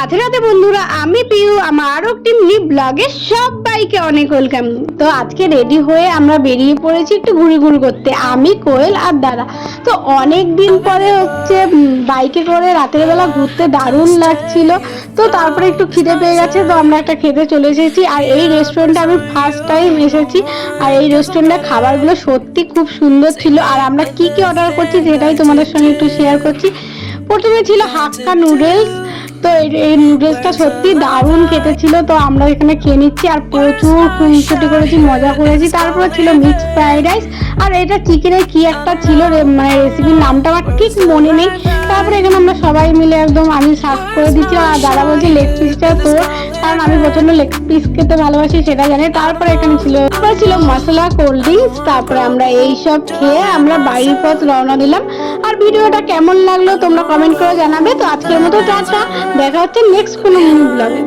রাধে রাধে বন্ধুরা, আমি পিউ আমার আরো একটি মিনি ব্লগে সবাইকে অনেক ওয়েলকাম। তো আজকে রেডি হয়ে আমরা বেরিয়ে পড়েছি একটু ঘুরি করতে, আমি কোয়েল আর দাদা। তো অনেক দিন পরে হচ্ছে বাইকে করে রাতের বেলা ঘুরতে দারুণ লাগছিল। তো তারপরে একটু খিদে পেয়ে গেছে, তো আমরা একটা খেতে চলে এসেছি। আর এই রেস্টুরেন্টে আমি ফার্স্ট টাইম এসেছি, আর এই রেস্টুরেন্টের খাবারগুলো সত্যি খুব সুন্দর ছিল। আর আমরা কি কি অর্ডার করছি সেটাই তোমাদের সঙ্গে একটু শেয়ার করছি। প্রথমে ছিল হাক্কা নুডলস। তো এই নুডলসটা সত্যি দারুণ খেতে ছিল, তো আমরা এখানে খেয়ে নিচ্ছি আর প্রচুর খুনসুটি করেছি, মজা করেছি। তারপরে ছিল মিক্সড ফ্রাইড রাইস, আর এটা চিকেনের কি একটা ছিল, মানে রেসিপির নামটা আমার ঠিক মনে নেই। তারপরে এখানে আমরা সবাই মিলে একদম আমি সার্ভ করে দিচ্ছি, আর দাদা বলছে লেগ পিসটা তোর, কারণ আমি প্রচন্ড লেগ পিস খেতে ভালোবাসি সেটা জানি। তারপরে এখানে ছিল মশলা, কোল্ড ড্রিঙ্কস। তারপরে আমরা এইসব খেয়ে আমরা বাড়ির পথ রওনা দিলাম। আর ভিডিওটা কেমন লাগলো তোমরা কমেন্ট করে জানাবে। তো আজকের মতো টাটা, দেখা হচ্ছে নেক্সট কোনো ব্লগে।